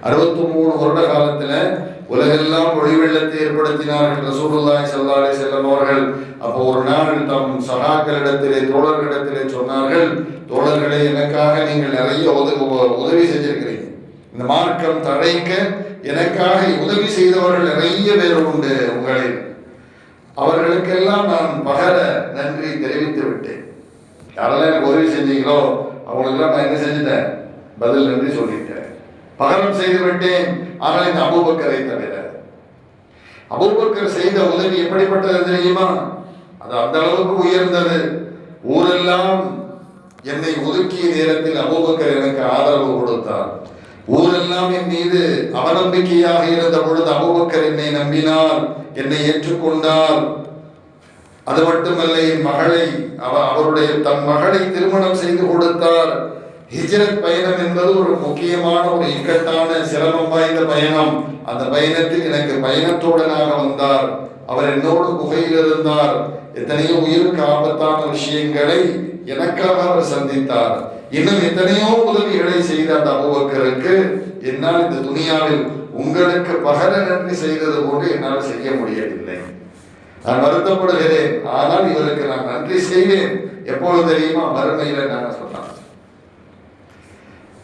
63 வருட காலத்துல உலகெல்லாம் ஒளி வெள்ளத்தை ஏற்படுத்தினார்கள் ரசூலுல்லாஹி ஸல்லல்லாஹு அலைஹி வஸல்லம் அவர்கள். அப்போ ஒரு நாள் தம் சகாக்களிடத்திலே, தோழர்களிடத்திலே சொன்னார்கள், தோழர்களே, எனக்காக நீங்கள் நிறைய உதவி செஞ்சிருக்கிறீங்க. இந்த மார்க்கம் தழைக்க எனக்காக உதவி செய்தவர்கள் நிறைய பேர் உண்டு உங்களில். அவர்களுக்கெல்லாம் நான் பகர நன்றி தெரிவித்து விட்டேன். யாரெல்லாம் எனக்கு உதவி செஞ்சீங்களோ அவங்களுக்கெல்லாம் நான் என்ன செஞ்சுட்டேன்? பதில் நன்றி சொல்லிட்டேன், பகரம் செய்து விட்டேன். ஆனால் இந்த அபூபக்கரை தவிர. அபூபக்கர் செய்த உதவி எப்படிப்பட்டது தெரியுமா? அது அந்த அளவுக்கு உயர்ந்தது. ஊரெல்லாம் என்னை ஒதுக்கிய நேரத்தில் அபூபக்கர் எனக்கு ஆதரவு கொடுத்தார். ஊரெல்லாம் என் மீது அவநம்பிக்கையாக இருந்த பொழுது அபூபக்கர் என்னை நம்பினார், என்னை ஏற்றுக்கொண்டார். அது மட்டுமல்ல, என் மகளை அவருடைய தன் மகளை திருமணம் செய்து கொடுத்தார். ஹிஜ்ரத் பயணம் என்பது ஒரு முக்கியமான, ஒரு இக்கட்டான, சிரமம் வாய்ந்த பயணம். அந்த பயணத்தில் எனக்கு பயணத்தோடனாக வந்தார். அவர் என்னோடு குகையில் இருந்தார். எத்தனையோ உயிருக்கு ஆபத்தான விஷயங்களை எனக்காக அவர் சந்தித்தார். இன்னும் எத்தனையோ உதவிகளை செய்த அந்த அபூபக்கருக்கு என்னால் இந்த துனியாவில் உங்களுக்கு பகர நன்றி செய்தது போன்று என்னால் செய்ய முடியவில்லை. நான் வருத்தப்படுகிறேன். ஆனால் இவருக்கு நான் நன்றி செய்வேன். எப்பொழுது தெரியுமா? மறுமையில நான் சொன்னான்.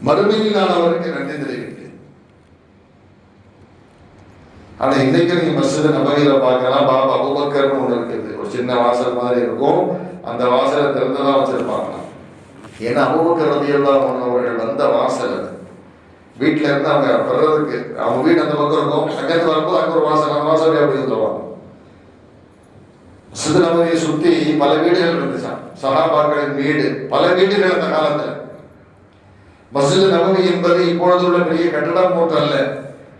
மறுமையில் நான் அவருக்கு நன்றி தெரிவித்தேன். ஆனா இன்னைக்கு நீங்க மஸ்ஜித் நபவியில பார்க்கலாம், பாபா அபூபக்கர்னு ஒண்ணு இருக்குது. ஒரு சின்ன வாசல் மாதிரி இருக்கும். அந்த வாசலை திறந்துதான் வச்சிருப்பாங்க. ஏன்னா அபூபக்கர் ரலியல்லாஹு அன்ஹு அவர்கள் வந்த வாசல் அது. வீட்டுல இருந்து அவங்க வர்றதுக்கு, அவங்க வீடு அந்த பக்கம் இருக்கும், அங்கிருந்து வரும்போது அங்க ஒரு வாசல், அந்த வாசல் அப்படின்னு சொல்லுவாங்க. மஸ்ஜித் நபவியை சுத்தி பல வீடுகள் இருந்துச்சான். சஹாபாக்களின் வீடு, பல வீடுகள் அந்த காலத்துல. மஸ்ஜித் நபவி என்பது இப்பொழுது உள்ள பெரிய கட்டடம் போன்று அல்ல.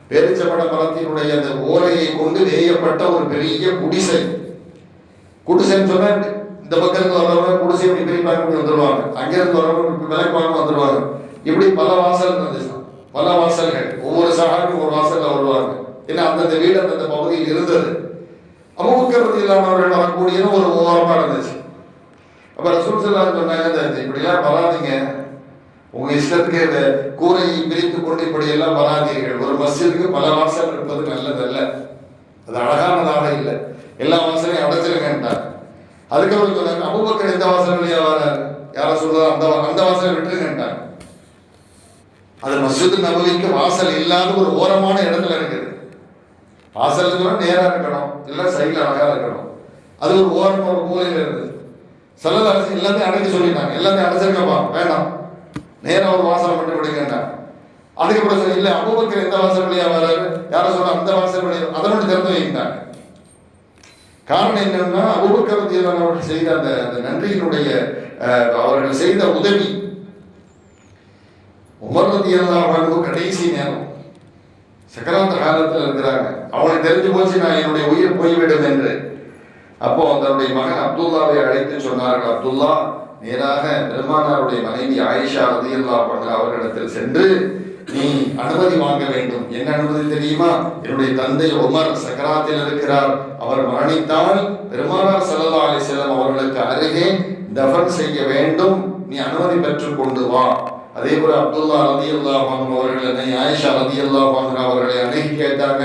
பேரிச்சம்பழ மரத்தினுடைய அந்த ஓலையை கொண்டு வேயப்பட்ட ஒரு பெரிய குடிசை. குடிசைன்னு சொன்னா இந்த பக்கத்துக்கு வரவங்க குடிசை இப்படி பிரிப்பாங்க வந்துருவாங்க, அங்கிருந்து வரவங்க விலைப்பாங்க வந்துருவாங்க. இப்படி பல வாசல் இருந்துச்சு, பல வாசல்கள். ஒவ்வொரு சஹாபியும் ஒரு வாசல்ல வருவாங்க. ஏன்னா அந்தந்த வீடு அந்தந்த பகுதியில் இருந்தது. அபூபக்கர் ரலியல்லாஹு அவர்கள் வரக்கூடிய ஒரு ஓரமா இருந்துச்சு. அப்ப ரசூல் ஸல்லல்லாஹு அலைஹி வஸல்லம் சொன்னாங்க, இப்படிலாம் வராதீங்க, உங்க இஷ்டத்துக்கு கூரையை பிரித்து கொண்டு இப்படி எல்லாம் வராதீர்கள். ஒரு மஸ்ஜிதுக்கு பல வாசல் இருப்பது நல்லதல்ல, அது அழகானதாக இல்லை. எல்லா வாசலையும் அடைச்சிருங்கன்றார். அதுக்கப்புறம் சொன்னாங்க, அபூபக்கர் எந்த வாசல் வழியா வராரு, யார சொல்றா அந்த வாசலை விட்டுருங்கன்றாங்க. அது மஸ்ஜித் நபவிக்கு வாசல் இல்லாத ஒரு ஓரமான இடத்துல இருக்குது. வாசல் நேரா இருக்கணும், இல்ல சைட்ல அழகா இருக்கணும். அது ஒரு ஓரமா ஒரு மூலையில இருந்தது. சல்லல்லாஹு எல்லாத்தையும் அடைக்க சொல்லிட்டாங்க, எல்லாத்தையும் அடைச்சிருக்கப்பா, வேண்டாம், நேரா ஒரு வாசலை மட்டும் விடுங்கன்றாங்க. அதுக்கப்புறம் இல்ல அபூபக்கர் எந்த வாசல் வழியா வராரு, யார சொல்ற அந்த வாசல் வழியா, அதை மட்டும் திறந்து வைக்கிட்டாங்க. காரணம் என்னன்னா, அபூபக்கர் ரலியல்லாஹு அவர்கள் செய்த அந்த நன்றியினுடைய அவர்கள் செய்த உதவி. உமர் ரலியல்லாஹு அன்ஹு கடைசி நேரம் சக்கராந்த காலத்தில் இருக்கிறாங்க. அவங்களுக்கு தெரிஞ்சு போச்சு நான் என்னுடைய உயிர் போய்விடும் என்று. அப்போ தன்னுடைய மகன் அப்துல்லாவை அழைத்து சொன்னார்கள், அப்துல்லா, நேராக பெருமானாருடைய மனைவி ஆயிஷா ரலியல்லாஹு அன்ஹா அவர்களிடத்தில் சென்று நீ அனுமதி வாங்க வேண்டும். என்ன அனுமதி தெரியுமா? என்னுடைய தந்தை உமர் சக்கராத்தில் இருக்கிறார், அவர் மரணித்தால் பெருமானார் ஸல்லல்லாஹு அலைஹி வஸல்லம் அவர்களுக்கு அருகே தஃபன் செய்ய வேண்டும், நீ அனுமதி பெற்றுக் கொண்டு வா. அதே போல அப்துல்லா ரலியல்லாஹு அன்ஹு அவர்களை ஆயிஷா ரலியல்லாஹு அன்ஹா அவர்களை அணுகி கேட்டாங்க,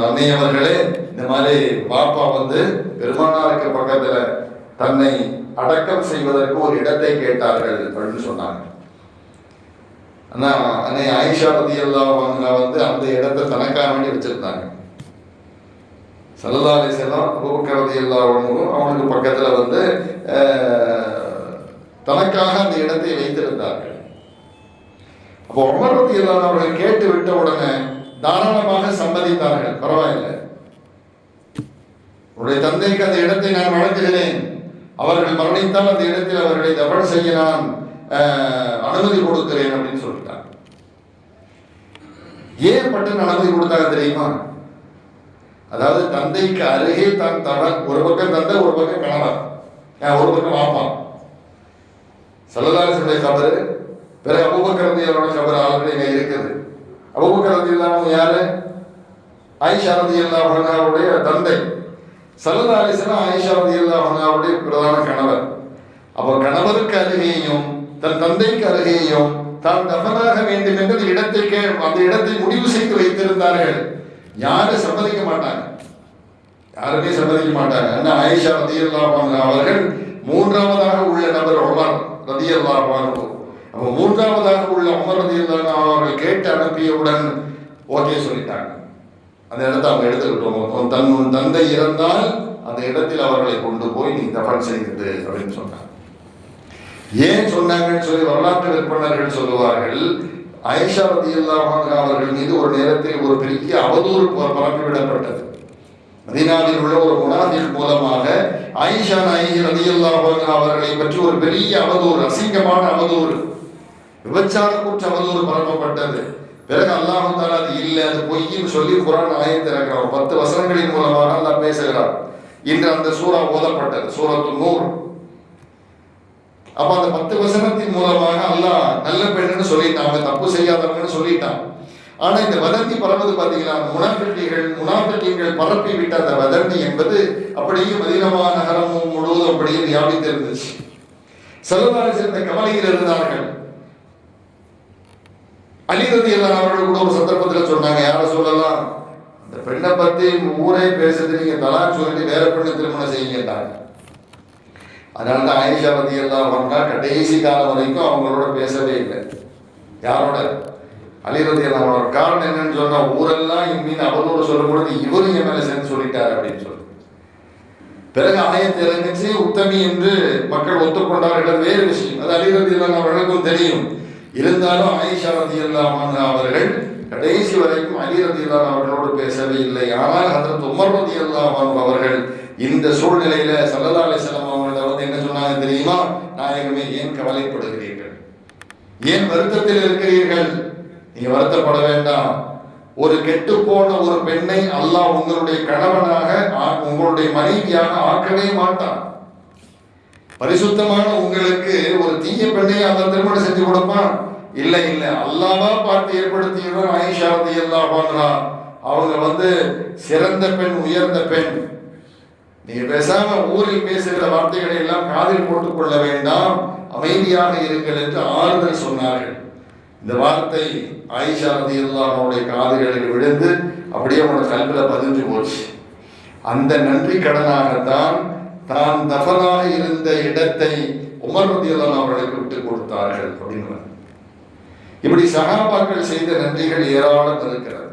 அன்னையவர்களே, இந்த மாதிரி பாப்பா பெருமானாருக்கு பக்கத்துல தன்னை அடக்கம் செய்வதற்கு ஒரு இடத்தை கேட்டார்கள் அப்படின்னு சொன்னாங்க. ஆனா அன்னை ஆயிஷா ரலியல்லாஹு அன்ஹா அந்த இடத்தை தனக்காக வேண்டி வச்சிருந்தாங்க. ஸல்லல்லாஹு அலைஹி வஸல்லம் அபூபக்கர் ரலியல்லாஹு அன்ஹு அவங்களுக்கு பக்கத்துல தனக்காக அந்த இடத்தை வைத்திருந்தார்கள். அப்போ உமர் ரலியல்லாஹு அவர்கள் கேட்டு விட்ட உடனே தாராளமாக சம்மதித்தார்கள். பரவாயில்லை, உன்னுடைய தந்தைக்கு அந்த இடத்தை நான் வழங்குகிறேன், அவர்கள் மரணித்தால் அந்த இடத்தில் அவர்களை தஃபன் செய்ய நான் அனுமதி கொடுக்கிறேன் அப்படின்னு சொல்லிட்டாங்க. ஏன் பட்டு அனுமதி கொடுத்தாங்க தெரியுமா? அதாவது தந்தைக்கு அருகே தான் தவன், ஒரு பக்கம் தந்தை, ஒரு பக்கம் கணவர், ஒரு பக்கம் வாப்பா. ஸல்லல்லாஹு அலைஹி வஸல்லம் கபரு, பிறகு அபூபக்கர் ரலியல்லாஹு கபர் ஆல்ரெடி இங்க இருக்குது. அபூபக்கர் ரலியல்லாஹு யாரு? ஆயிஷா ரலியல்லாஹு அன்ஹாவுடைய தந்தை. ஸல்லல்லாஹு அலைஹி வஸல்லம் ஆயிஷா ரலியல்லாஹு அன்ஹாவுடைய பிரதான கணவர். அப்ப கணவருக்கு அருகேயும் தன் தந்தைக்கு அருகேயும் தான் தஃபனாக வேண்டும் என்று இடத்தை இடத்தை முடிவு செய்து வைத்திருந்தார்கள். யாரும் சம்மதிக்க மாட்டாங்க, யாருமே சம்மதிக்க மாட்டாங்க. அண்ணா ஆயிஷா ரலியல்லாஹு அன்ஹா அவர்கள் மூன்றாவதாக உள்ள நபர் உமர் ரலியல்லாஹு அன்ஹு. அப்போ மூன்றாவதாக உள்ள உமர் ரலியல்லாஹு அன்ஹு அவர்கள் கேட்டு அனுப்பியவுடன் ஓகே சொல்லிட்டாங்க. அந்த இடத்தை அவங்க எடுத்துக்கிட்டோம். தன் தந்தை இறந்தால் அந்த இடத்தில் அவர்களை கொண்டு போய் நீ தஃபன் செய்கிறது அப்படின்னு சொன்னாங்க. ஏன் சொன்னாங்கன்னு சொல்லி வரலாற்று விற்பனர்கள் சொல்லுவார்கள். ஆயிஷா ரலியல்லாஹு அன்ஹா அவர்கள் மீது ஒரு நேரத்தில் ஒரு பெரிய அவதூறு பரப்பிவிடப்பட்டது. மதீனாவில் உள்ள ஒரு முனாஃபிக் மூலமாக ஆயிஷா நாயகி ரலியல்லாஹு அன்ஹா அவர்களை பற்றி ஒரு பெரிய அவதூறு, அசிங்கமான அவதூறு, விபச்சார குற்ற அவதூறு பரப்பப்பட்டது. பிறகு அல்லாஹ் தஆலா அது இல்லை, அது பொய்ன்னு சொல்லி குர்ஆன் ஆயத்தை இறக்குறார். 10 வசனங்களின் மூலமாக அல்லாஹ் பேசுகிறார். இன்று அந்த சூரா ஓதப்பட்டது, சூரத்துன் நூர். அப்ப அந்த 10 வசனத்தின் மூலமாக அல்லாஹ் நல்ல பெண்ணுன்னு சொல்லிட்டான், அவங்க தப்பு செய்யாதவங்கன்னு சொல்லிட்டான். ஆனா இந்த வதந்தி பரவது பாத்தீங்கன்னா, முனாஃபிகீன்கள் பரப்பி விட்ட அந்த வதந்தி என்பது அப்படியே மதீனா நகரம் முழுவதும் அப்படியே வியாபித்து இருந்துச்சு. ஸல்லல்லாஹு அலைஹி வஸல்லம் கவலையில் இருந்தார்கள். அலி ரலியல்லாஹு அவர்கள் கூட ஒரு சந்தர்ப்பத்தில் சொன்னாங்க, யார சொல்லலாம், அந்த பெண்ணை பத்தி ஊரே பேசுறது, நீங்க தலாக் சொல்லிட்டு வேற பெண்ணை திருமணம் செய்யுங்கட்டாங்க. அதனால தான் ஆயிஷா ரலியல்லாஹு அன்ஹா கடைசி காலம் வரைக்கும் அவங்களோட பேசவே இல்லை. யாரோட? அலி ரலியல்லாஹு அன்ஹு. காரணம் என்னன்னு சொன்னா, ஊரெல்லாம் என் மீது அவதூறு சொல்லும் பொழுது இவரும் என் மேல சேர்ந்து சொல்லிட்டாரு அப்படின்னு சொல்லி. பிறகு ஆயத்தை இறங்கிச்சு, உத்தமி என்று மக்கள் ஒத்துக்கொண்டார்கள், வேறு விஷயம். அது அலி ரலியல்லாஹு அன்ஹு அவர்களுக்கும் தெரியும். இருந்தாலும் ஆயிஷா ரலியல்லாஹு அன்ஹா அவர்கள் கடைசி வரைக்கும் அலி ரலியல்லாஹு அன்ஹு அவர்களோடு பேசவே இல்லை. ஆனால் ஹஜ்ரத் உமர் ரலியல்லாஹு அன்ஹு அவர்கள் இந்த சூழ்நிலையில ஸல்லல்லாஹு அலைஹி வஸல்லம் அவங்கள வந்து என்ன சொன்னாங்க தெரியுமா? நாயகமே, ஏன் கவலைப்படுகிறீர்கள், ஏன் வருத்தத்தில் இருக்கிறீர்கள்? நீங்க வருத்தப்பட வேண்டாம். ஒரு கெட்டு போன ஒரு பெண்ணை அல்லாஹ் உங்களுடைய கணவனாக, உங்களுடைய மனைவியாக ஆக்கவே மாட்டான். பரிசுத்தமான உங்களுக்கு ஒரு தீய பெண்ணை அல்லாஹ் திருமணம் செஞ்சு கொடுப்பான்? இல்லை இல்லை, அல்லாஹ்வா பார்த்து ஏற்படுத்தியவர் ஆயிஷா ரலியல்லாஹு அன்ஹா. அவங்க வந்து சிறந்த பெண், உயர்ந்த பெண். நீங்க பேசாம ஊரில் பேசுகிற வார்த்தைகளை எல்லாம் காதில் போட்டுக் கொள்ள வேண்டாம், அமைதியாக இருங்கள் என்று ஆறுதல் சொன்னார்கள். இந்த வார்த்தை ஆயிஷா ரலியல்லாஹு அன்ஹாவுடைய காதுகளில் விழுந்து அப்படியே அவனோட கல்வில பதிஞ்சு போச்சு. அந்த நன்றி கடனாகத்தான் தான் தஃபனாக இருந்த இடத்தை உமர் ரலியல்லாஹு அன்ஹு அவர்களுக்கு விட்டு கொடுத்தார்கள் அப்படின்னு. இப்படி சஹாபாக்கள் செய்த நன்றிகள் ஏராளம் இருக்கிறது.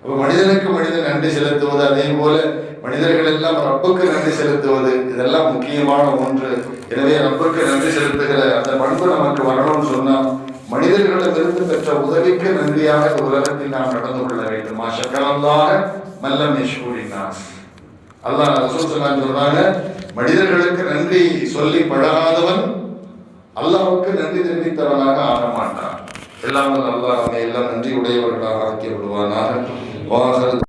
அப்ப மனிதனுக்கு மனிதன் நன்றி செலுத்துவது, அதே போல மனிதர்கள் எல்லாம் ரப்புக்கு நன்றி செலுத்துவது, இதெல்லாம் முக்கியமான ஒன்று. எனவே ரப்புக்கு நன்றி செலுத்துகிற அந்த பண்பு நமக்கு வரணும்னு சொன்னா, மனிதர்களிடமிருந்து பெற்ற உதவிக்கு நன்றியாக உலகத்தில் நாம் நடந்து கொள்ள வேண்டும். மாஷக்கரல்லாஹ மல்லம் யஷ்குரின் நாஸ். அல்லாஹ் ரசூல் ஸல்லல்லாஹு அலைஹி வஸல்லம் சொல்றாங்க, மனிதர்களுக்கு நன்றி சொல்லி பழகாதவன் அல்லாஹ்வுக்கு நன்றி தெரிவித்தவனாக ஆக மாட்டான். எல்லாம் அல்லாஹ் நம்மை எல்லாம் நன்றி உடையவர்களாக ஆக்கி விடுவானாக.